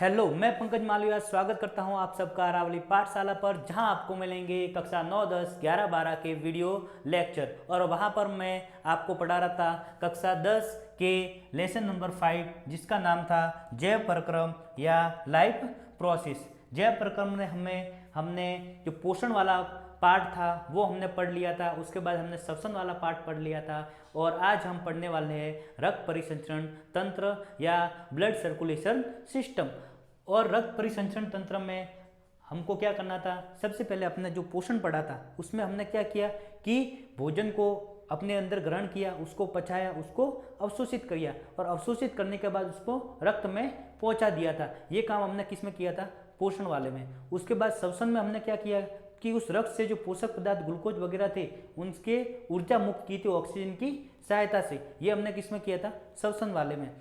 Hello, मैं पंकज मालविया स्वागत करता हूं आप सबका अरावली पाठशाला पर, जहां आपको मिलेंगे कक्षा 9, 10, 11, 12 के वीडियो लेक्चर। और वहां पर मैं आपको पढ़ा रहा था कक्षा 10 के लेसन नंबर 5, जिसका नाम था जैव प्रक्रम या लाइफ प्रोसेस। जैव प्रक्रम में हमने जो पोषण वाला पार्ट था वो हमने पढ़ लिया था। उसके बाद हमने श्वसन वाला पार्ट पढ़ लिया था। और आज हम पढ़ने वाले हैं रक्त परिसंचरण तंत्र या ब्लड सर्कुलेशन सिस्टम। और रक्त परिसंचरण तंत्र में हमको क्या करना था, सबसे पहले अपने जो पोषण पढ़ा था उसमें हमने क्या किया कि भोजन को अपने अंदर ग्रहण किया, उसको पचाया, उसको अवशोषित किया और अवशोषित करने के बाद उसको रक्त में पहुंचा दिया था। ये काम हमने किस में किया था, पोषण वाले में। उसके बाद श्वसन में हमने क्या किया कि उस रक्त से जो पोषक पदार्थ ग्लूकोज वगैरह थे उनके ऊर्जा मुक्त की थी ऑक्सीजन की सहायता से। ये हमने किस में किया था, श्वसन वाले में।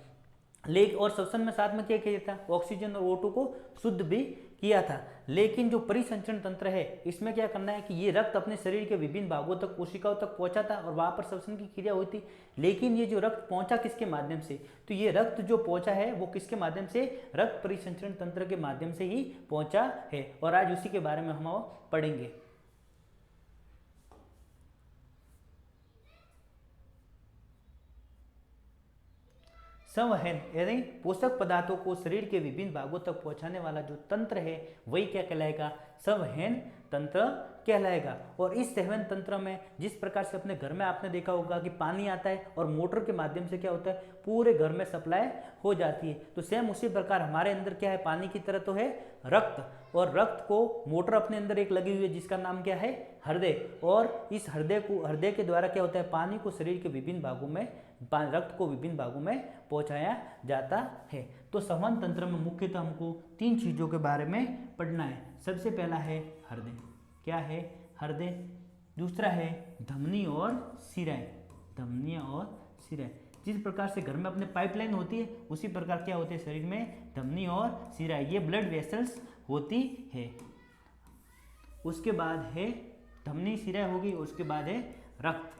लेकिन और श्वसन में साथ में क्या किया था, ऑक्सीजन और O2 को शुद्ध भी किया था। लेकिन जो परिसंचरण तंत्र है इसमें क्या करना है कि ये रक्त अपने शरीर के विभिन्न भागों तक, कोशिकाओं तक पहुंचा था और वहां पर श्वसन की क्रिया हुई थी। लेकिन ये जो रक्त पहुंचा किसके माध्यम से, तो ये रक्त जो पहुंचा है वो किसके माध्यम से, रक्त परिसंचरण तंत्र के माध्यम से ही पहुंचा है। और आज उसी के बारे में हम पढ़ेंगे। संवहन यानी पोषक पदार्थों को शरीर के विभिन्न भागों तक पहुंचाने वाला जो तंत्र है वही क्या कहलाएगा, संवहन तंत्र कहलाएगा। और इस संवहन तंत्र में जिस प्रकार से अपने घर में आपने देखा होगा कि पानी आता है और मोटर के माध्यम से क्या होता है, पूरे घर में सप्लाई हो जाती है। तो सेम उसी प्रकार हमारे अंदर क्या है, पानी की तरह तो है रक्त। और रक्त को मोटर अपने अंदर एक लगी हुई है जिसका नाम क्या है, हृदय। और इस हृदय के द्वारा क्या होता है, पानी को शरीर के विभिन्न भागों में, रक्त को विभिन्न भागों में पहुंचाया जाता है। तो संवहन तंत्र में मुख्यतः हमको 3 चीजों के बारे में पढ़ना है। सबसे पहला है हृदय, क्या है हृदय। दूसरा है धमनी और शिराएं, धमनी और शिराएं। जिस प्रकार से घर में अपने पाइपलाइन होती है उसी प्रकार क्या होते हैं शरीर में धमनी और शिराएं, ये ब्लड वेसल्स होती है। उसके बाद है धमनी शिराएं होगी, उसके बाद है रक्त।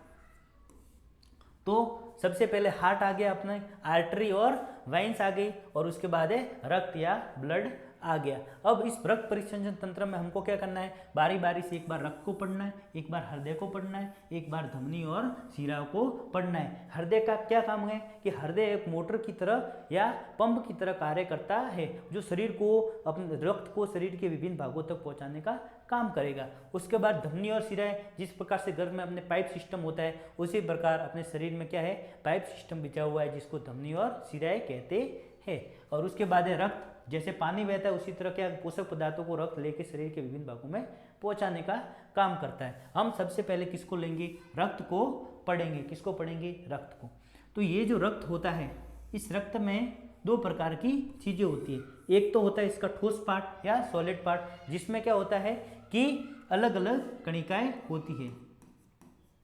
तो सबसे पहले हार्ट आ गया, अपने आर्टरी और वाइन्स आ गई, और उसके बाद है रक्त या ब्लड आ गया। अब इस रक्त परिसंचरण तंत्र में हमको क्या करना है, बारी बारी से एक बार रक्त को पढ़ना है, एक बार हृदय को पढ़ना है, एक बार धमनी और शिरा को पढ़ना है। हृदय का क्या काम है कि हृदय एक मोटर की तरह या पंप की तरह कार्य करता है, जो शरीर को, अपने रक्त को शरीर के विभिन्न भागों तक पहुंचाने का काम करेगा। उसके बाद धमनी और शिराएं, जिस प्रकार से घर में अपने पाइप सिस्टम होता है उसी प्रकार अपने शरीर में क्या है, पाइप सिस्टम बिछा हुआ है जिसको धमनी और शिराएं कहते हैं। और उसके बाद है रक्त, जैसे पानी बहता है उसी तरह क्या पोषक पदार्थों को रक्त लेके शरीर के विभिन्न भागों में पहुंचाने का काम करता है। हम सबसे पहले किसको लेंगे, रक्त को पढ़ेंगे। किसको पढ़ेंगे, रक्त को। तो ये जो रक्त होता है, इस रक्त में 2 प्रकार की चीजें होती है। एक तो होता है इसका ठोस पार्ट या सॉलिड पार्ट, जिसमें क्या होता है कि अलग अलग कणिकाएं होती है।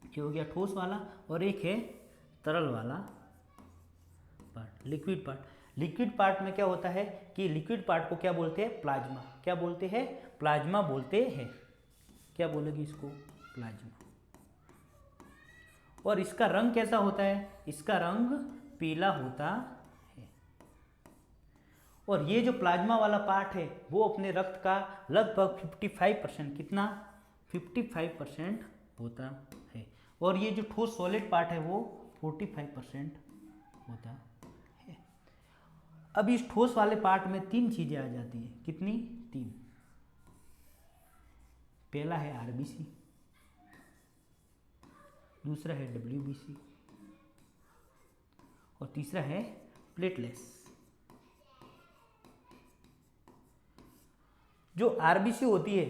ये हो गया ठोस वाला, और एक है तरल वाला part, liquid part. Liquid part में क्या होता है कि लिक्विड पार्ट को क्या बोलते हैं, प्लाज्मा। क्या बोलते हैं, प्लाज्मा बोलते हैं। क्या बोलेगी इसको, प्लाज्मा। और इसका रंग कैसा होता है, इसका रंग पीला होता है। और ये जो प्लाज्मा वाला पार्ट है वो अपने रक्त का लगभग 55%, कितना, 55% होता है। और ये जो ठोस सॉलिड पार्ट है वो 45% होता है। अब इस ठोस वाले पार्ट में 3 चीजें आ जाती हैं, कितनी, 3। पहला है आरबीसी, दूसरा है डब्ल्यूबीसी और तीसरा है प्लेटलेट्स। जो आरबीसी होती है,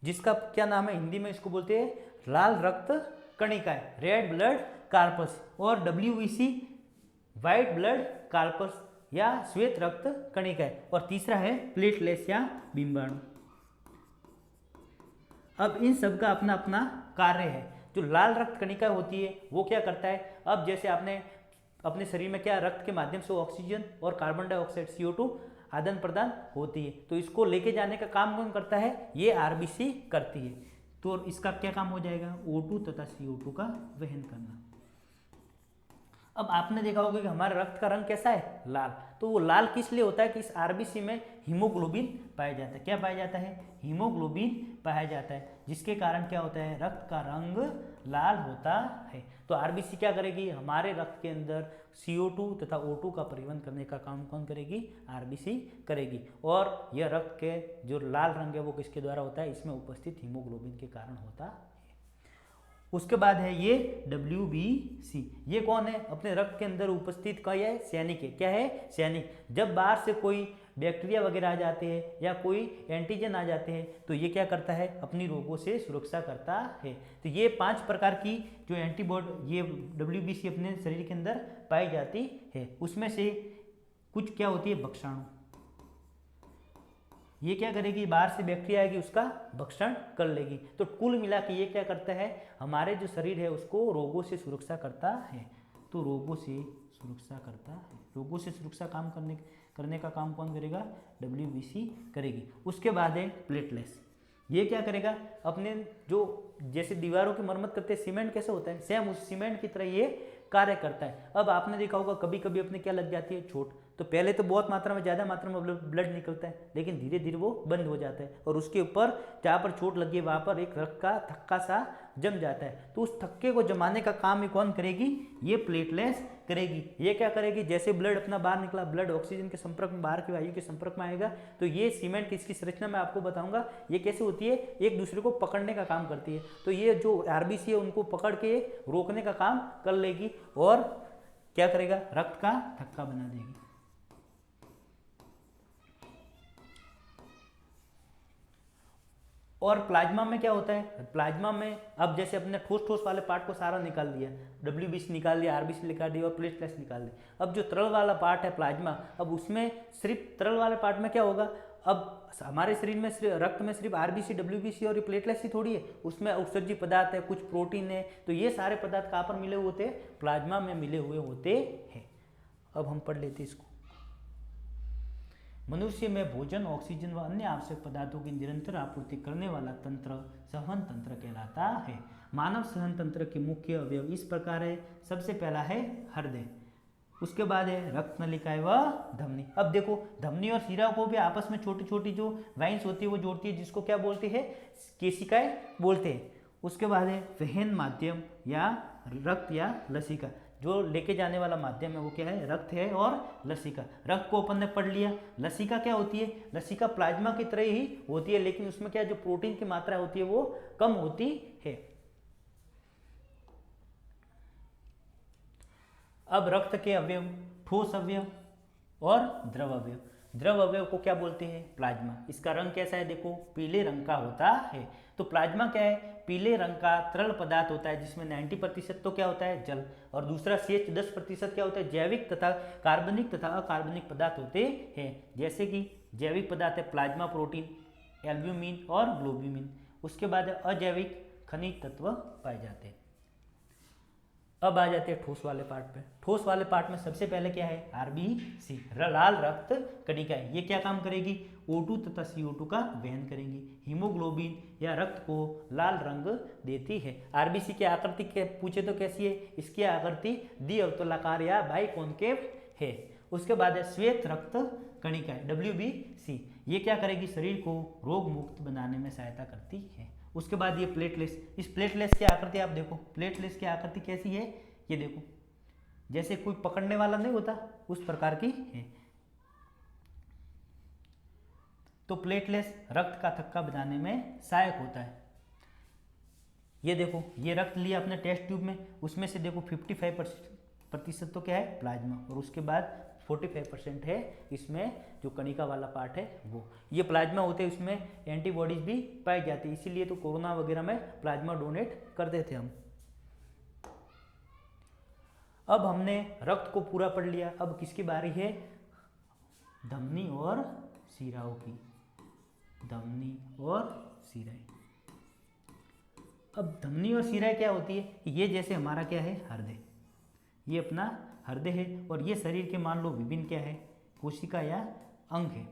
जिसका क्या नाम है हिंदी में, इसको बोलते हैं लाल रक्त कणिकाएं, रेड ब्लड कार्पस। और डब्ल्यूबीसी व्हाइट ब्लड कार्पस या श्वेत रक्त कणिका है। और तीसरा है प्लेटलेट्स या बिंबाणु। अब इन सब का अपना अपना कार्य है। जो लाल रक्त कणिका होती है वो क्या करता है, अब जैसे आपने अपने शरीर में क्या, रक्त के माध्यम से ऑक्सीजन और कार्बन डाइऑक्साइड CO2 आदान प्रदान होती है, तो इसको लेके जाने का काम कौन करता है, ये आरबीसी करती है। तो इसका क्या काम हो जाएगा, O2 तथा CO2 का वहन करना। अब आपने देखा होगा कि हमारे रक्त का रंग कैसा है, लाल। तो वो लाल किस लिए होता है कि इस आरबीसी में हीमोग्लोबिन पाया जाता है। क्या पाया जाता है, हीमोग्लोबिन पाया जाता है, जिसके कारण क्या होता है, रक्त का रंग लाल होता है। तो आरबीसी क्या करेगी, हमारे रक्त के अंदर CO2 तथा O2 का परिवहन करने का काम कौन करेगी, आरबीसी करेगी। और यह रक्त के जो लाल रंग है वो किसके द्वारा होता है, इसमें उपस्थित हीमोग्लोबिन के कारण होता है। उसके बाद है ये WBC, ये कौन है, अपने रक्त के अंदर उपस्थित क्या है, सैनिक है। क्या है, सैनिक। जब बाहर से कोई बैक्टीरिया वगैरह आ जाते हैं या कोई एंटीजन आ जाते हैं तो ये क्या करता है, अपनी रोगों से सुरक्षा करता है। तो ये 5 प्रकार की जो एंटीबॉडी ये WBC अपने शरीर के अंदर पाई जाती है। उसमें से कुछ क्या होती है, भक्षाणु। ये क्या करेगी, बाहर से बैक्टीरिया आएगी उसका भक्षण कर लेगी। तो कुल मिला के ये क्या करता है, हमारे जो शरीर है उसको रोगों से सुरक्षा करता है। तो रोगों से सुरक्षा करता है, रोगों से सुरक्षा काम करने का काम कौन करेगा, WBC करेगी। उसके बाद है प्लेटलेट्स। ये क्या करेगा, अपने जो जैसे दीवारों की मरम्मत करते हैं, सीमेंट कैसे होता है, सेम उस सीमेंट की तरह ये कार्य करता है। अब आपने देखा होगा कभी कभी अपने क्या लग जाती है, चोट। तो पहले तो बहुत मात्रा में, ज़्यादा मात्रा में ब्लड निकलता है, लेकिन धीरे धीरे वो बंद हो जाता है और उसके ऊपर जहाँ पर चोट लगी है वहाँ पर एक रक्त का थक्का सा जम जाता है। तो उस थक्के को जमाने का काम ही कौन करेगी, ये प्लेटलेट्स करेगी। ये क्या करेगी, जैसे ब्लड अपना बाहर निकला, ब्लड ऑक्सीजन के संपर्क में, बाहर की वायु के संपर्क में आएगा, तो ये सीमेंट की इसकी संरचना मैं आपको बताऊंगा ये कैसे होती है, एक दूसरे को पकड़ने का काम करती है। तो ये जो आरबीसी है उनको पकड़ के रोकने का काम कर लेगी और क्या करेगा, रक्त का थक्का बना देगी। और प्लाज्मा में क्या होता है, प्लाज्मा में अब जैसे अपने ठोस ठोस वाले पार्ट को सारा निकाल दिया, WBC निकाल दिया, आरबीसी निकाल दिया और प्लेटलेट्स निकाल दिया। अब जो तरल वाला पार्ट है प्लाज्मा, अब उसमें सिर्फ तरल वाले पार्ट में क्या होगा, अब हमारे शरीर में रक्त में सिर्फ आरबीसी, WBC और प्लेटलेट्स ही थोड़ी है, उसमें उत्सर्जी पदार्थ है, कुछ प्रोटीन है। तो ये सारे पदार्थ कहाँ पर मिले हुए होते हैं, प्लाज्मा में मिले हुए होते हैं। अब हम पढ़ लेते इसको। मनुष्य में भोजन, ऑक्सीजन व अन्य आवश्यक पदार्थों की निरंतर आपूर्ति करने वाला तंत्र सहन तंत्र कहलाता है। मानव सहन तंत्र के मुख्य अवयव इस प्रकार है। सबसे पहला है हृदय, उसके बाद है रक्त नलिकाएं व धमनी। अब देखो, धमनी और शिरा को भी आपस में छोटी छोटी जो वाइन्स होती है वो जोड़ती है, जिसको क्या बोलते हैं, केशिकाएं बोलते हैं। उसके बाद है वहन माध्यम या रक्त या लसिका, जो लेके जाने वाला माध्यम है वो क्या है, रक्त है और लसिका। रक्त को अपन ने पढ़ लिया। लसिका क्या होती है, लसिका प्लाज्मा की तरह ही होती है, लेकिन उसमें क्या जो प्रोटीन की मात्रा होती है वो कम होती है। अब रक्त के अवयव, ठोस अवयव और द्रव अवयव। द्रव अवयव को क्या बोलते हैं, प्लाज्मा। इसका रंग कैसा है, देखो पीले रंग का होता है। तो प्लाज्मा क्या है, पीले रंग का तरल पदार्थ होता है, जिसमें 90% तो क्या होता है, जल, और दूसरा शेष 10% क्या होता है, जैविक तथा कार्बनिक तथा अकार्बनिक पदार्थ होते हैं। जैसे कि जैविक पदार्थ है प्लाज्मा प्रोटीन, एल्ब्यूमिन और ग्लोब्यूमिन। उसके बाद अजैविक खनिज तत्व पाए जाते हैं। अब आ जाते हैं ठोस वाले पार्ट पे। ठोस वाले पार्ट में सबसे पहले क्या है, आरबीसी, लाल रक्त कणिकाएं। ये क्या काम करेगी, O2 तथा CO2 का वहन करेंगी। हीमोग्लोबिन या रक्त को लाल रंग देती है। आरबीसी की आकृति के पूछे तो कैसी है, इसकी आकृति द्विअवतलाकार या बाइकॉन्केव है। उसके बाद है श्वेत रक्त कणिकाएं, WBC। ये क्या करेगी, शरीर को रोग मुक्त बनाने में सहायता करती है। उसके बाद ये प्लेटलेट्स। इस प्लेटलेट्स की आकृति आप देखो, प्लेटलेट्स की आकृति कैसी है, ये देखो जैसे कोई पकड़ने वाला नहीं होता उस प्रकार की है। तो प्लेटलेट्स रक्त का थक्का बनाने में सहायक होता है। ये देखो, ये रक्त लिया अपने टेस्ट ट्यूब में, उसमें से देखो 55% तो क्या है, प्लाज्मा, और उसके बाद 45% है इसमें जो कणिका वाला पार्ट है वो। ये प्लाज्मा होते हैं, उसमें एंटीबॉडीज भी पाई जाती है, इसीलिए तो कोरोना वगैरह में प्लाज्मा डोनेट करते थे हम। अब हमने रक्त को पूरा पढ़ लिया। अब किसकी बारी है, धमनी और शिराओं की। धमनी और शिराएं। अब धमनी और शिराएं क्या होती है, ये जैसे हमारा क्या है, हृदय, ये अपना हृदय है, और ये शरीर के मान लो विभिन्न क्या है, कोशिका या अंग है।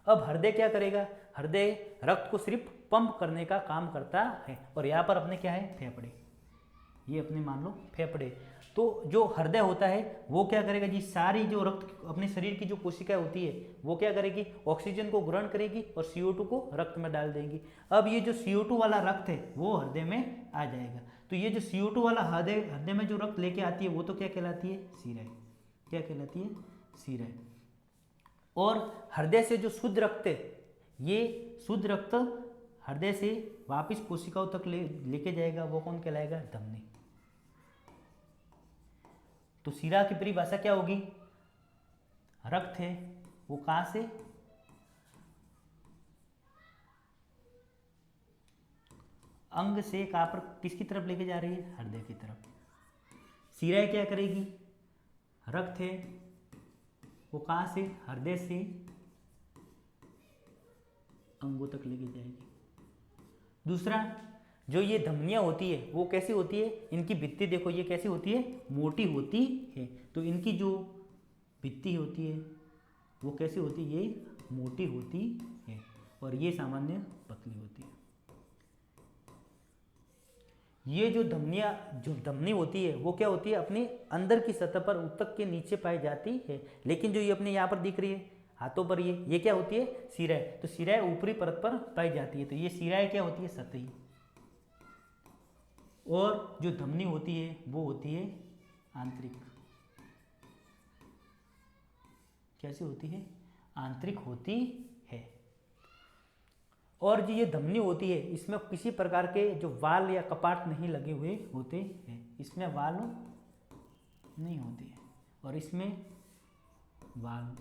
अब हृदय क्या करेगा, हृदय रक्त को सिर्फ पंप करने का काम करता है, और यहाँ पर अपने क्या है, फेफड़े, ये अपने मान लो फेफड़े। तो जो हृदय होता है वो क्या करेगा जी, सारी जो रक्त अपने शरीर की जो कोशिकाएं होती है वो क्या करेगी, ऑक्सीजन को ग्रहण करेगी और CO2 को रक्त में डाल देंगी। अब ये जो CO2 वाला रक्त है वो हृदय में आ जाएगा। तो ये जो CO2 वाला हृदय में जो रक्त लेके आती है वो तो क्या कहलाती है, शिरा। क्या कहलाती है, शिरा। और हृदय से जो शुद्ध रक्त है, ये शुद्ध रक्त हृदय से वापस कोशिकाओं तक लेके जाएगा, वो कौन कहलाएगा, धमनी। तो शिरा की परिभाषा क्या होगी, रक्त है वो कहां से, अंग से कहां पर, किसकी तरफ लेके जा रही है, हृदय की तरफ। शिरा क्या करेगी, रक्त है वो कहां से, हृदय से अंगों तक लेके जाएगी। दूसरा, जो ये धमनियां होती है वो कैसी होती है, इनकी भित्ति देखो ये कैसी होती है, मोटी होती है। तो इनकी जो भित्ति होती है वो कैसी होती है, ये मोटी होती है और ये सामान्य पतली होती है। ये जो धमनी होती है वो क्या होती है, अपने अंदर की सतह पर ऊतक के नीचे पाई जाती है। लेकिन जो ये अपने यहाँ पर दिख रही है हाथों पर, ये क्या होती है, शिरा। तो शिरा ऊपरी परत पर पाई जाती है। तो ये शिरा क्या होती है, सतही। और जो धमनी होती है वो होती है आंतरिक। कैसी होती है, आंतरिक होती है। और जो ये धमनी होती है इसमें किसी प्रकार के जो वाल या कपाट नहीं लगे हुए होते हैं, इसमें वाल नहीं होते हैं और इसमें वाल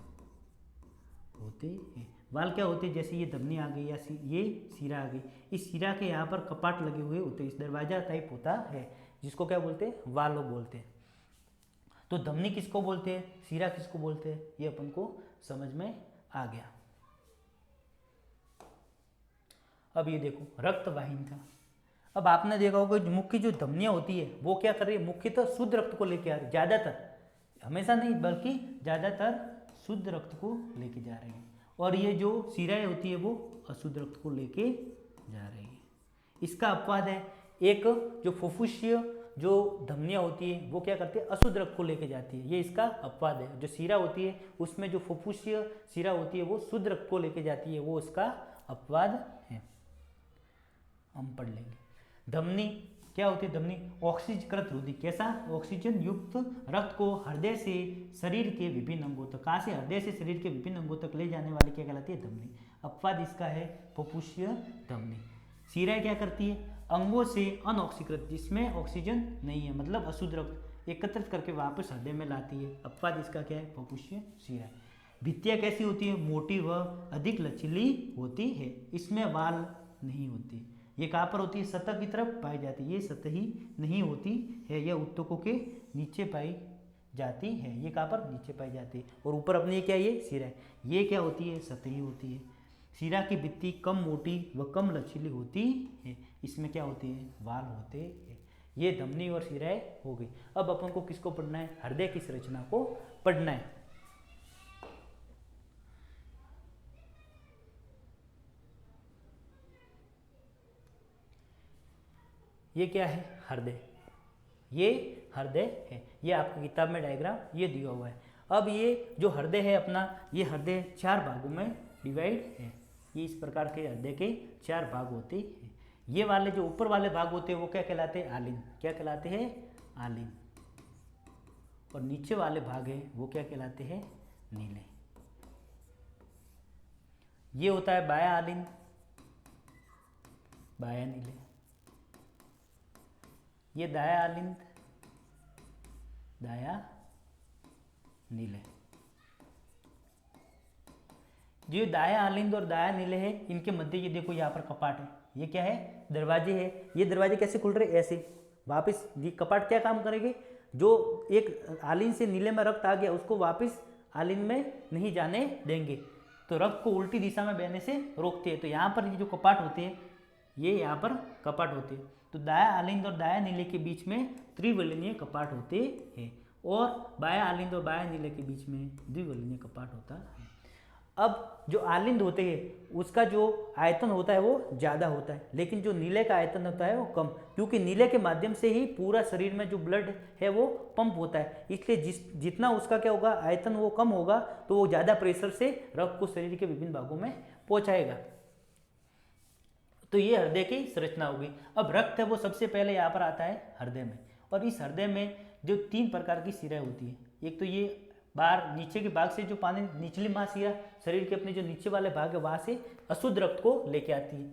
होते हैं। वाल क्या होते हैं, जैसे ये धमनी आ गई या ये शिरा आ गई, इस शिरा के यहाँ पर कपाट लगे हुए होते हैं, इस दरवाजा टाइप होता है जिसको क्या बोलते हैं, वाल बोलते हैं। तो धमनी किसको बोलते हैं, शिरा किसको बोलते हैं, ये अपन को समझ में आ गया। अब ये देखो रक्त वाहिनी। अब आपने देखा होगा मुख्य जो धमनियां होती है वो क्या कर रही है, मुख्यतः शुद्ध रक्त को लेके आ रही है, ज्यादातर, हमेशा नहीं बल्कि ज्यादातर शुद्ध रक्त को लेके जा रही है। और ये जो शिराएं होती है वो अशुद्ध रक्त को लेके जा रही है। इसका अपवाद है एक जो फुफ्फुसीय जो धमनियां होती है वो क्या करती है, अशुद्ध रक्त को लेके जाती है, ये इसका अपवाद है। जो शिरा होती है उसमें जो फुफ्फुसीय शिरा होती है वो शुद्ध रक्त को लेके जाती है, वो इसका अपवाद है। हम पढ़ लेंगे। धमनी क्या होती है, धमनी ऑक्सीकृत रुधिर, कैसा, ऑक्सीजन युक्त रक्त को हृदय से शरीर के विभिन्न अंगों तक, कहाँ से, हृदय से शरीर के विभिन्न अंगों तक ले जाने वाली क्या कहलाती है, धमनी। अपवाद इसका है फुफ्फुसीय धमनी। शिरा क्या करती है, अंगों से अनऑक्सीकृत, जिसमें ऑक्सीजन नहीं है, मतलब अशुद्ध रक्त एकत्रित करके वापस हृदय में लाती है। अपवाद इसका क्या है, फुफ्फुसीय शिरा। भित्तियाँ कैसी होती है, मोटी व अधिक लचीली होती है, इसमें वाल नहीं होती। ये कहाँ पर होती है, सतह की तरफ पाई जाती है, ये सतही नहीं होती है, यह ऊतकों के नीचे पाई जाती है। ये कहाँ पर, नीचे पाई जाती है। और ऊपर अपने क्या, ये शिरा, ये क्या होती है, सतही होती है। शिरा की भित्ति कम मोटी व कम लचीली होती है, इसमें क्या होती है, वाल होते हैं। ये धमनी और शिराएं हो गई। अब अपन को किसको पढ़ना है, हृदय की संरचना को पढ़ना है। ये क्या है, हृदय, ये हृदय है। ये आपकी किताब में डायग्राम ये दिया हुआ है। अब ये जो हृदय है अपना, ये हृदय 4 भागों में डिवाइड है। ये इस प्रकार के हृदय के 4 भाग होते हैं। ये वाले जो ऊपर वाले भाग होते हैं वो क्या कहलाते हैं, आलिन। क्या कहलाते हैं, आलिन। और नीचे वाले भाग है वो क्या कहलाते हैं, नीले। ये होता है बाया आलिन, बाया नीले। ये दाया आलिंद, दाया नीले। जो दाया आलिंद और दाया नीले है, इनके मध्य ये देखो यहाँ पर कपाट है। ये क्या है, दरवाजे है। ये दरवाजे कैसे खुल रहे, ऐसे वापस। ये कपाट क्या काम करेंगे, जो एक आलिन से नीले में रक्त आ गया उसको वापस आलिन में नहीं जाने देंगे, तो रक्त को उल्टी दिशा में बहने से रोकते हैं। तो यहाँ पर ये जो कपाट होते हैं, ये यहाँ पर कपाट होते हैं। तो दाया आलिंद और दाया नीले के बीच में त्रिवलिनीय कपाट होते हैं और बाया आलिंद और बाया नीले के बीच में द्विवलिनीय कपाट होता है। अब जो आलिंद होते हैं उसका जो आयतन होता है वो ज़्यादा होता है, लेकिन जो नीले का आयतन होता है वो कम, क्योंकि नीले के माध्यम से ही पूरा शरीर में जो ब्लड है वो पंप होता है, इसलिए जितना उसका क्या होगा आयतन वो कम होगा तो वो ज़्यादा प्रेशर से रक्त को शरीर के विभिन्न भागों में पहुँचाएगा। तो ये हृदय की संरचना होगी। अब रक्त है वो सबसे पहले यहाँ पर आता है हृदय में, और इस हृदय में जो 3 प्रकार की शिराएं होती है। एक तो ये बाहर नीचे के भाग से जो पानी निचली महाशिरा शरीर के अपने जो नीचे वाले भाग है वहाँ से अशुद्ध रक्त को लेके आती है,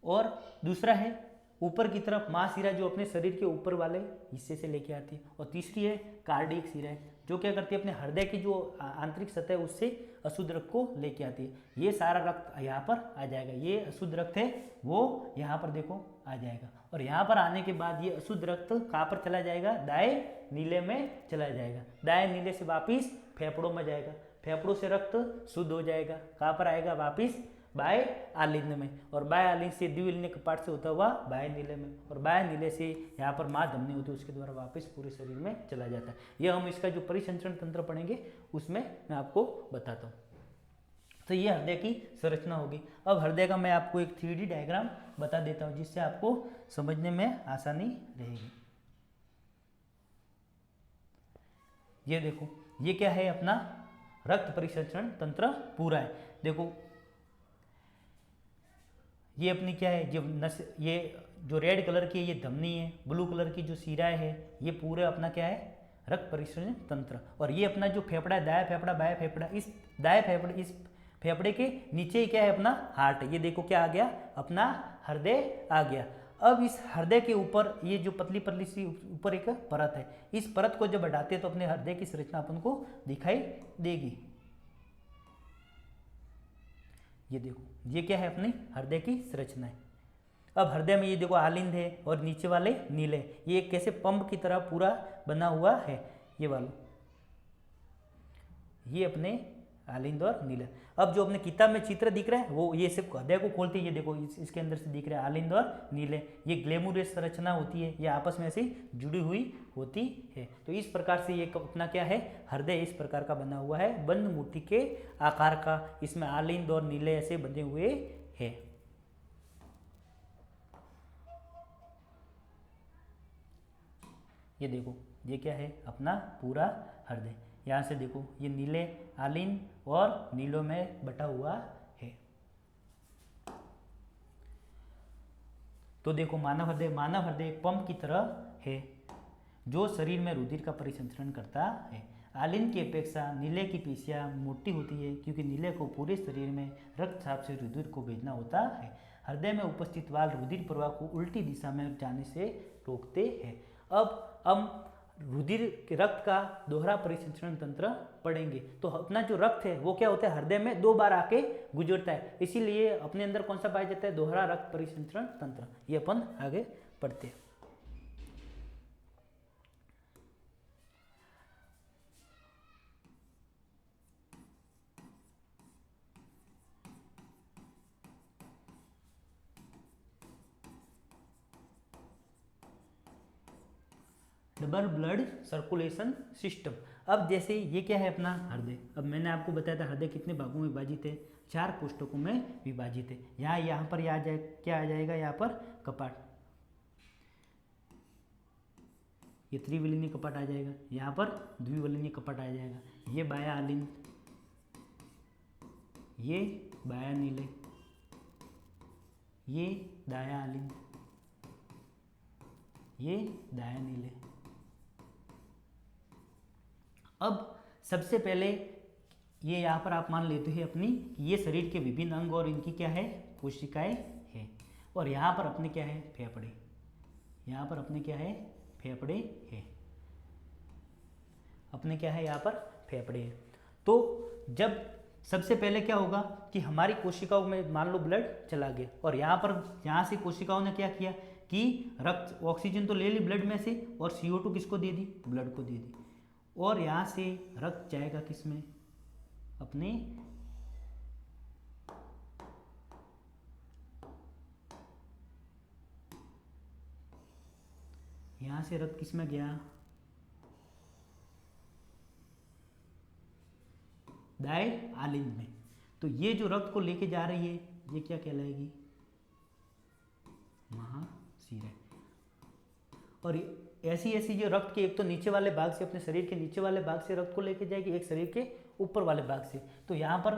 और दूसरा है ऊपर की तरफ महाशिरा जो अपने शरीर के ऊपर वाले हिस्से से लेके आती है, और तीसरी है कार्डियक शिराएं जो क्या करती है अपने हृदय की जो आंतरिक सतह है उससे अशुद्ध रक्त को लेके आती है। ये सारा रक्त यहाँ पर आ जाएगा, ये अशुद्ध रक्त है वो यहाँ पर देखो आ जाएगा, और यहाँ पर आने के बाद ये अशुद्ध रक्त कहाँ पर चला जाएगा, दाएं नीले में चला जाएगा, दाएं नीले से वापिस फेफड़ों में जाएगा, फेफड़ों से रक्त शुद्ध हो जाएगा, कहाँ पर आएगा वापिस बाएं आलिंद में, और बाएं आलिंद से द्विलिंग कपाट से होता हुआ बाएं नीले में, और बाएं नीले से यहाँ पर माँ धमनी होती है उसके द्वारा वापस पूरे शरीर में चला जाता है। यह हम इसका जो परिसंचरण तंत्र पढ़ेंगे उसमें मैं आपको बताता हूँ। तो ये हृदय की संरचना होगी। अब हृदय का मैं आपको एक 3D डायग्राम बता देता हूँ जिससे आपको समझने में आसानी रहेगी। ये देखो, ये क्या है अपना रक्त परिसंचरण तंत्र पूरा है। देखो ये अपनी क्या है, जो नस, ये जो रेड कलर की ये धमनी है, ब्लू कलर की जो शिराएं है, ये पूरे अपना क्या है रक्त परिसंचरण तंत्र। और ये अपना जो फेफड़ा है, दायां फेफड़ा बायां फेफड़ा, इस दाएं फेफड़े इस फेफड़े के नीचे ही क्या है अपना हार्ट है। ये देखो क्या आ गया, अपना हृदय आ गया। अब इस हृदय के ऊपर ये जो पतली पतली सी ऊपर एक परत है, इस परत को जब हटाते हैं तो अपने हृदय की संरचना अपन को दिखाई देगी। ये देखो, ये क्या है अपनी हृदय की संरचना है। अब हृदय में ये देखो आलिंद है और नीचे वाले नीले, ये कैसे पंप की तरह पूरा बना हुआ है। ये वाला ये अपने आलिंद और नीले। अब जो अपने किताब में चित्र दिख रहा है वो ये सिर्फ हृदय को खोलते हैं, ये देखो इसके अंदर से दिख रहा है आलिंद और नीले, ये ग्लैमरस संरचना होती है, ये आपस में ऐसे जुड़ी हुई होती है। तो इस प्रकार से ये अपना क्या है हृदय इस प्रकार का बना हुआ है, बंद मूर्ति के आकार का, इसमें आलिंद और नीले ऐसे बने हुए हैं। ये देखो, ये क्या है अपना पूरा हृदय। यहाँ से देखो ये नीले आलिंद और नीलों में बटा हुआ है। तो देखो मानव हृदय एक पंप की तरह है जो शरीर में रुधिर का परिसंचरण करता है। आलिंद की अपेक्षा नीले की पेशियां मोटी होती है क्योंकि नीले को पूरे शरीर में रक्तचाप से रुधिर को भेजना होता है। हृदय में उपस्थित वाल्व रुधिर प्रवाह को उल्टी दिशा में जाने से रोकते हैं। अब हम रुधिर के रक्त का दोहरा परिसंचरण तंत्र पढ़ेंगे। तो अपना जो रक्त है वो क्या होता है हृदय में 2 बार आके गुजरता है, इसीलिए अपने अंदर कौन सा पाया जाता है दोहरा रक्त परिसंचरण तंत्र। ये अपन आगे पढ़ते हैं। Double blood circulation system. अब जैसे ये क्या है अपना हृदय, अब मैंने आपको बताया था हृदय कितने भागों में विभाजित है, 4 कोष्ठकों में विभाजित है। यहाँ पर आ जाए क्या आ जाएगा, यहाँ पर कपाट, ये त्रिविलिनी कपाट आ जाएगा, यहाँ पर द्विविलिनी कपाट आ जाएगा। ये बायां आलिंद, ये बायां नीले, ये दायां आलिंद, ये दायां नीले। अब सबसे पहले ये यहाँ पर आप मान लेते हैं अपनी ये शरीर के विभिन्न अंग और इनकी क्या है कोशिकाएं हैं, और यहाँ पर अपने क्या है फेफड़े, यहाँ पर अपने क्या है फेफड़े है, अपने क्या है यहाँ पर फेफड़े है। तो जब सबसे पहले क्या होगा कि हमारी कोशिकाओं में मान लो ब्लड चला गया, और यहाँ से कोशिकाओं ने क्या किया कि रक्त ऑक्सीजन तो ले ली ब्लड में से, और CO2 किसको दे दी ब्लड को दे दी, और यहाँ से रक्त जाएगा किसमें अपने यहाँ से रक्त किसमें गया दाएं आलिंद में। तो ये जो रक्त को लेके जा रही है ये क्या कहलाएगी? महाशिरा। और ऐसी ऐसी जो रक्त के एक तो नीचे वाले भाग से, अपने शरीर के नीचे वाले भाग से रक्त को लेके जाएगी, एक शरीर के ऊपर वाले भाग से। तो यहाँ पर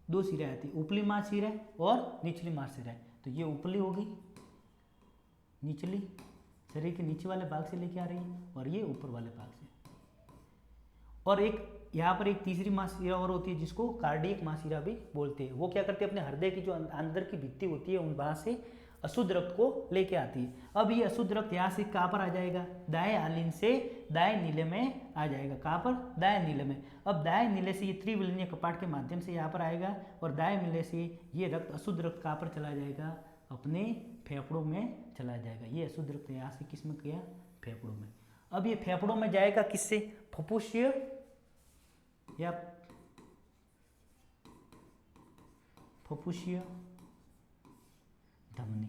दो सिराएं आती है, ऊपरी महाशिरा और निचली महाशिरा। तो ये ऊपरी होगी, निचली शरीर के नीचे वाले भाग से लेके आ रही है, और ये ऊपर वाले भाग से। और एक यहाँ पर एक तीसरी महाशिरा और होती है जिसको कार्डियक महाशिरा भी बोलते हैं। वो क्या करते हैं, अपने हृदय की जो अंदर की भित्ति होती है उन वहाँ से अशुद्ध रक्त को लेके आती है। अब ये अशुद्ध रक्त यहाँ से कहाँ पर आ जाएगा? दाएं आलिंद से दाएं नीले में आ जाएगा। कहाँ पर? दाएं नीले में। अब दाएं नीले से ये त्रिविलिनीय कपाट के माध्यम से यहाँ पर आएगा, और दाएं नीले से ये रक्त अशुद्ध रक्त कहाँ पर चला जाएगा? अपने फेफड़ों में चला जाएगा। ये अशुद्ध रक्त यहाँ से किस में गया? फेफड़ों में। अब ये फेफड़ों में जाएगा किससे? फुफ्फुसीय या फुफ्फुसीय धमनी।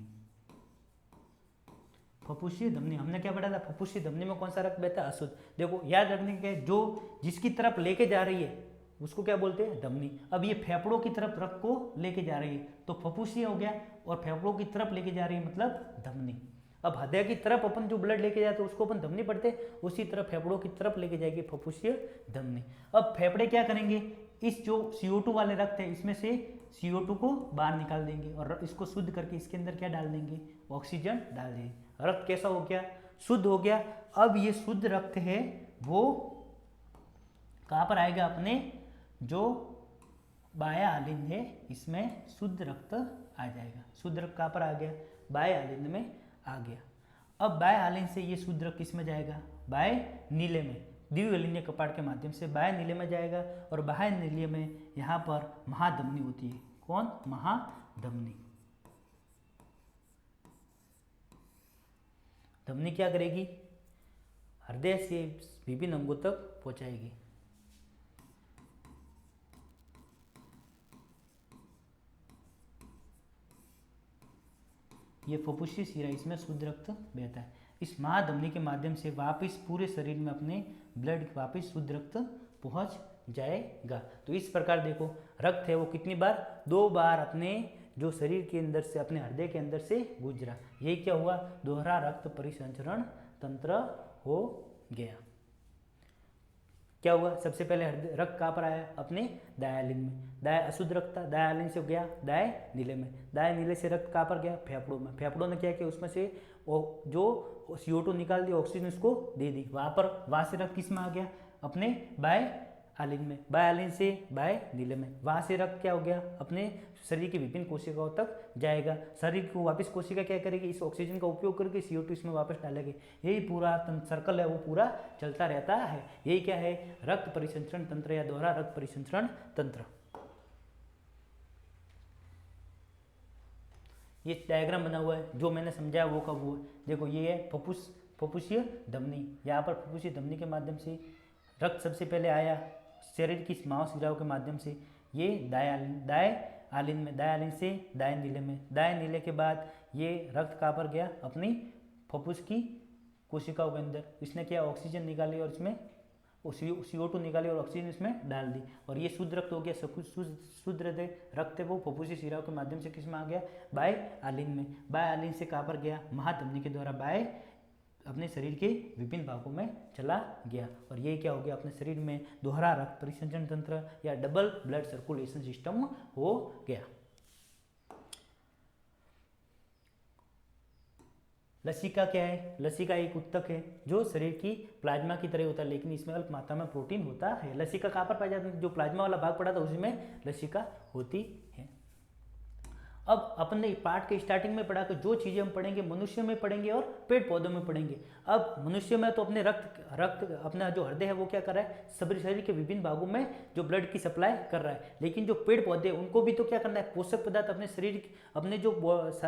फुफ्फुसीय धमनी हमने क्या पढ़ा था? फुफ्फुसीय धमनी में कौन सा रक्त बहता है? अशुद्ध। देखो याद रखने के, जो जिसकी तरफ लेके जा रही है उसको क्या बोलते हैं? धमनी। अब ये फेफड़ों की तरफ रक्त को लेके जा रही है तो फुफ्फुसीय हो गया, और फेफड़ों की तरफ लेके जा रही है मतलब धमनी। अब हृदय की तरफ अपन जो ब्लड लेके जाते हैं उसको अपन धमनी पढ़ते हैं, उसी तरह फेफड़ों की तरफ लेके जाएगी फुफ्फुसीय धमनी। अब फेफड़े क्या करेंगे? इस जो CO2 वाले रक्त है इसमें से CO2 को बाहर निकाल देंगे, और इसको शुद्ध करके इसके अंदर क्या डाल देंगे? ऑक्सीजन डाल देंगे। रक्त कैसा हो गया? शुद्ध हो गया। अब ये शुद्ध रक्त है वो कहाँ पर आएगा? अपने जो बाया आलिंद है इसमें शुद्ध रक्त आ जाएगा। शुद्ध रक्त कहाँ पर आ गया? बाया आलिंद में आ गया। अब बाएं आलिंद से ये शुद्ध रक्त किस में जाएगा? बाएं नीले में, द्विविलिनीय कपाट के माध्यम से बाएं नीले में जाएगा, और बाएं नीले में यहाँ पर महाधमनी होती है। कौन? महाधमनी। धमनी क्या करेगी? हृदय से विभिन्न अंगों तक पहुंचाएगी। ये फुफ्फुसीय शिरा, इसमें शुद्ध रक्त बहता है। इस महाधमनी के माध्यम से वापस पूरे शरीर में अपने ब्लड वापस शुद्ध रक्त पहुंच जाएगा। तो इस प्रकार देखो रक्त है वो कितनी बार? 2 बार अपने जो शरीर के अंदर से, अपने हृदय के अंदर से गुजरा। ये क्या हुआ? दोहरा रक्त परिसंचरण तंत्र हो गया। क्या हुआ? सबसे पहले रक्त कहाँ पर आया? अपने दाएं आलिंद में। दाएं अशुद्ध रक्त था, दाएं आलिंद से गया दाएं नीले में। दाएं नीले से रक्त कहाँ पर गया? फेफड़ों में। फेफड़ों ने क्या किया? उसमें से जो CO2 निकाल दिया, ऑक्सीजन उसको दे दी। वहाँ से रक्त किस में आ गया? अपने बाएं आलिंद में। बाएं आलिंद से बाएं नीले में। वहाँ से रक्त क्या हो गया? अपने शरीर की विभिन्न कोशिकाओं तक जाएगा। शरीर को वापस कोशिका क्या करेगी? इस ऑक्सीजन का उपयोग करके CO2 इसमें वापस डालेगी। यही पूरा सर्कल है वो पूरा चलता रहता है। यही क्या है? रक्त परिसंचरण तंत्र या दोहरा रक्त परिसंचरण तंत्र। ये डायग्राम बना हुआ है, जो मैंने समझाया वो का वो है। देखो ये है फुफ्फुसीय धमनी। यहाँ पर फुफ्फुसीय धमनी के माध्यम से रक्त सबसे पहले आया शरीर की महाशिराओं के माध्यम से। ये दाएं आलिंद में, दाएं आलिंद से दाएं नीले में। दाएं नीले के बाद ये रक्त कहाँ पर गया? अपनी फुफ्फुस की कोशिकाओं के अंदर। इसने क्या? ऑक्सीजन निकाली, और इसमें CO2 निकाली और ऑक्सीजन इसमें डाल दी, और ये शुद्ध रक्त हो गया। शुद्ध रक्त है वो फुफ्फुसीय शिराओं के माध्यम से किस में आ गया? बाएं आलिंद में। बाएं आलिंद से कहाँ पर गया? महाधमनी के द्वारा बाएं अपने शरीर के विभिन्न भागों में चला गया, और ये क्या हो गया? अपने शरीर में दोहरा रक्त परिसंचरण तंत्र या डबल ब्लड सर्कुलेशन सिस्टम हो गया। लसिका क्या है? लसिका एक उत्तक है जो शरीर की प्लाज्मा की तरह होता है, लेकिन इसमें अल्प मात्रा में प्रोटीन होता है। लसिका कहाँ पर पाया जाता है? जो प्लाज्मा वाला भाग पड़ा था उसी में लसिका होती है। अब अपने पाठ के स्टार्टिंग में पढ़ा कि जो चीज़ें हम पढ़ेंगे मनुष्य में पढ़ेंगे और पेड़ पौधों में पढ़ेंगे। अब मनुष्य में तो अपने रक्त अपना जो हृदय है वो क्या कर रहा है? सभी शरीर के विभिन्न भागों में जो ब्लड की सप्लाई कर रहा है। लेकिन जो पेड़ पौधे उनको भी तो क्या करना है? पोषक पदार्थ अपने जो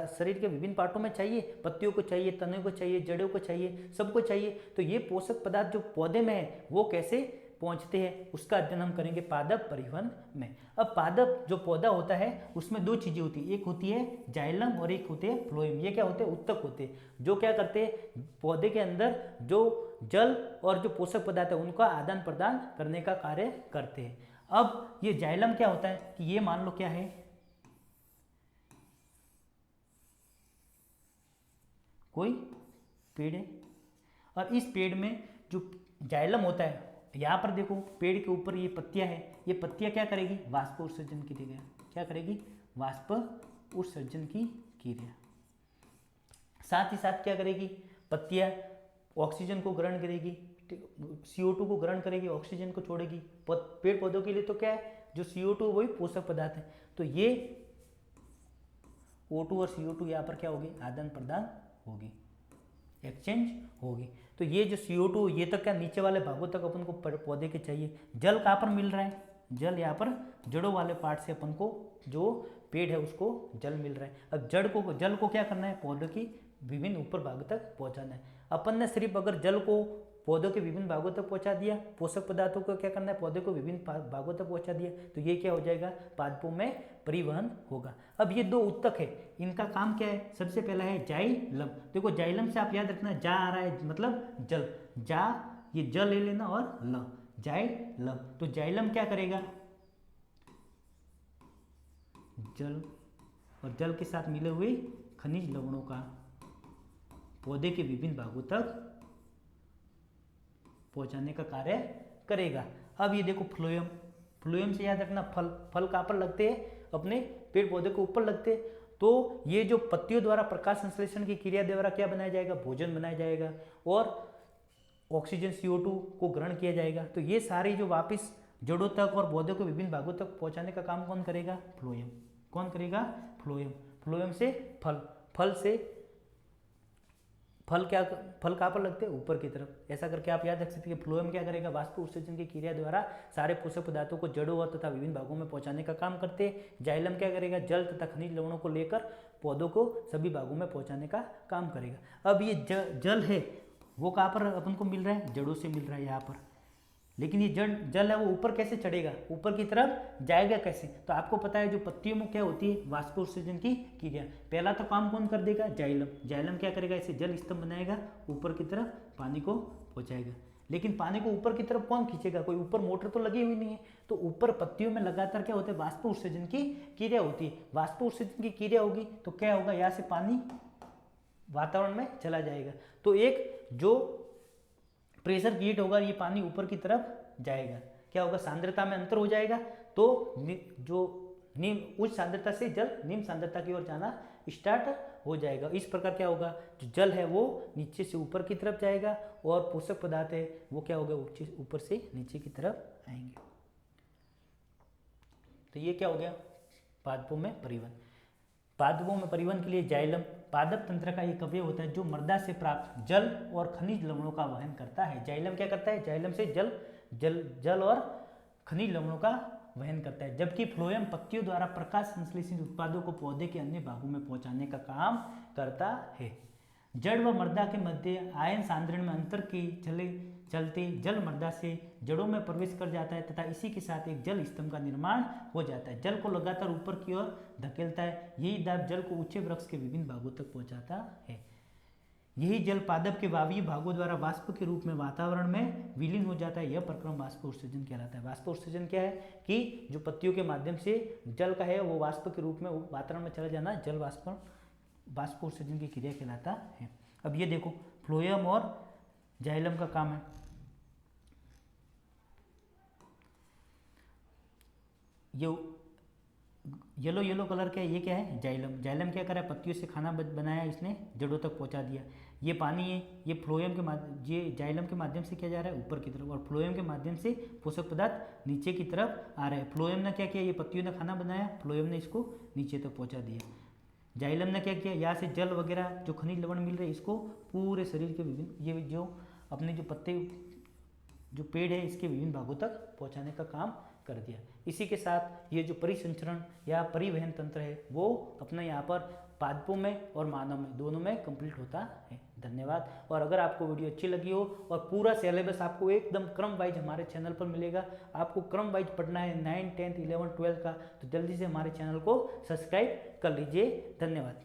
शरीर के विभिन्न पार्टों में चाहिए। पत्तियों को चाहिए, तनों को चाहिए, जड़ों को चाहिए, सबको चाहिए। तो ये पोषक पदार्थ जो पौधे में है वो कैसे पहुंचते हैं उसका अध्ययन हम करेंगे पादप परिवहन में। अब पादप जो पौधा होता है उसमें 2 चीजें होती है, एक होती है जाइलम और एक होते हैं फ्लोएम। ये क्या होते हैं? उत्तक होते हैं, जो क्या करते हैं? पौधे के अंदर जो जल और जो पोषक पदार्थ है उनका आदान प्रदान करने का कार्य करते हैं। अब ये जाइलम क्या होता है कि ये मान लो क्या है, कोई पेड़ है और इस पेड़ में जो जाइलम होता है, यहाँ पर देखो पेड़ के ऊपर ये पत्तियां है, ये पत्तियां क्या करेगी, वाष्प उत्सर्जन की क्रिया, क्या करेगी, वाष्प उत्सर्जन की क्रिया। साथ ही साथ क्या करेगी, पत्तियां ऑक्सीजन को ग्रहण करेगी, CO2 को ग्रहण करेगी, ऑक्सीजन को छोड़ेगी। पेड़ पौधों के लिए तो क्या है, जो CO2 वही पोषक पदार्थ है, तो ये O2 और CO2 यहाँ पर क्या होगी, आदान प्रदान होगी, एक्सचेंज होगी। तो ये जो CO2 ये तक क्या नीचे वाले भागों तक अपन को पौधे के चाहिए। जल कहाँ पर मिल रहा है, जल यहाँ पर जड़ों वाले पार्ट से अपन को जो पेड़ है उसको जल मिल रहा है। अब जल को क्या करना है, पौधों की विभिन्न ऊपर भाग तक पहुँचाना है। अपन ने सिर्फ अगर जल को पौधों के विभिन्न भागों तक पहुंचा दिया, पोषक पदार्थों को क्या करना है, पौधे को विभिन्न भागों तक पहुंचा दिया, तो ये क्या हो जाएगा, पादपों में परिवहन होगा। अब ये दो उत्तक है, इनका काम क्या है, सबसे पहला है जाइलम। देखो जाइलम से आप याद रखना, जा आ रहा है मतलब जल, जा ये जल ले लेना और ल, जाइलम। तो जाइलम क्या करेगा, जल और जल के साथ मिले हुए खनिज लवणों का पौधे के विभिन्न भागों तक पहुंचाने का कार्य करेगा। अब ये देखो फ्लोएम, फ्लोएम से याद रखना फल कहाँ पर लगते हैं, अपने पेड़ पौधे के ऊपर लगते हैं। तो ये जो पत्तियों द्वारा प्रकाश संश्लेषण की क्रिया द्वारा क्या बनाया जाएगा, भोजन बनाया जाएगा और ऑक्सीजन CO2 को ग्रहण किया जाएगा। तो ये सारी जो वापस जड़ों तक और पौधों को विभिन्न भागों तक पहुंचाने का काम कौन करेगा, फ्लोएम। कौन करेगा, फ्लोएम। फ्लोएम से फल से फल कहाँ पर लगते हैं, ऊपर की तरफ। ऐसा करके आप याद रख सकते हैं कि फ्लोएम क्या करेगा, वाष्प उत्सर्जन की क्रिया द्वारा सारे पोषक पदार्थों को जड़ों और तथा विभिन्न भागों में पहुंचाने का काम करते हैं। जाइलम क्या करेगा, जल तथा खनिज लवणों को लेकर पौधों को सभी भागों में पहुंचाने का काम करेगा। अब ये जल है वो कहाँ पर अपन को मिल रहा है, जड़ों से मिल रहा है यहाँ पर। लेकिन ये जल है वो ऊपर कैसे चढ़ेगा, ऊपर की तरफ जाएगा कैसे, तो आपको पता है जो पत्तियों में क्या होती है, वाष्प उत्सर्जन की क्रिया। पहला तो काम कौन कर देगा, जाइलम। जाइलम क्या करेगा, इसे जल स्तंभ बनाएगा, ऊपर की तरफ पानी को पहुंचाएगा। लेकिन पानी को ऊपर की तरफ कौन खींचेगा, कोई ऊपर मोटर तो लगी हुई नहीं है। तो ऊपर पत्तियों में लगातार क्या होता है, वाष्प उत्सर्जन की क्रिया होती है। वाष्प उत्सर्जन की क्रिया होगी तो क्या होगा, यहाँ से पानी वातावरण में चला जाएगा। तो एक जो प्रेशर क्रिएट होगा, ये पानी ऊपर की तरफ जाएगा, क्या होगा, सांद्रता में अंतर हो जाएगा। तो जो उच्च सांद्रता से जल निम्न सांद्रता की ओर जाना स्टार्ट हो जाएगा। इस प्रकार क्या होगा, जो जल है वो नीचे से ऊपर की तरफ जाएगा और पोषक पदार्थ है वो क्या होगा, ऊपर से नीचे की तरफ आएंगे। तो ये क्या हो गया, पादपों में परिवहन। पादपों में परिवहन के लिए जाइलम पादप तंत्र का एक अवयव होता है जो मृदा से प्राप्त जल और खनिज लवणों का वहन करता है। जाइलम क्या करता है, जाइलम से जल और खनिज लवणों का वहन करता है। जबकि फ्लोएम पत्तियों द्वारा प्रकाश संश्लेषित उत्पादों को पौधे के अन्य भागों में पहुंचाने का काम करता है। जड़ व मृदा के मध्य आयन सांद्रण में अंतर के चलते जल मृदा से जड़ों में प्रवेश कर जाता है तथा इसी के साथ एक जल स्तंभ का निर्माण हो जाता है। जल को लगातार ऊपर की ओर धकेलता है, यही दाब जल को उच्च वृक्ष के विभिन्न भागों तक पहुंचाता है। यही जल पादप के वायवीय भागों द्वारा वाष्प के रूप में वातावरण में विलीन हो जाता है। यह प्रक्रम वाष्प उत्सर्जन कहलाता है। वाष्प उत्सर्जन क्या है कि जो पत्तियों के माध्यम से जल का है वो वाष्प के रूप में वातावरण में चला जाना जल वाष्प उत्सर्जन की क्रिया कहलाता है। अब ये देखो फ्लोएम और जाइलम का काम है। ये येलो कलर का ये क्या है, जाइलम। जाइलम क्या करा, पत्तियों से खाना बनाया, इसने जड़ों तक पहुंचा दिया। ये पानी है, ये फ्लोएम के ये जाइलम के माध्यम से क्या जा रहा है, ऊपर की तरफ, और फ्लोएम के माध्यम से पोषक पदार्थ नीचे की तरफ आ रहे हैं। फ्लोएम ने क्या किया, ये पत्तियों ने खाना बनाया, फ्लोएम ने इसको नीचे तक पहुंचा दिया। जाइलम ने क्या किया, यहाँ से जल वगैरह जो खनिज लवण मिल रहे हैं इसको पूरे शरीर के विभिन्न, ये जो अपने जो पत्ते जो पेड़ है इसके विभिन्न भागों तक पहुँचाने का काम कर दिया। इसी के साथ ये जो परिसंचरण या परिवहन तंत्र है वो अपने यहाँ पर पादपों में और मानव में दोनों में कंप्लीट होता है। धन्यवाद। और अगर आपको वीडियो अच्छी लगी हो और पूरा सिलेबस आपको एकदम क्रम वाइज हमारे चैनल पर मिलेगा, आपको क्रम वाइज पढ़ना है 9, 10, 11, 12 का, तो जल्दी से हमारे चैनल को सब्सक्राइब कर लीजिए। धन्यवाद।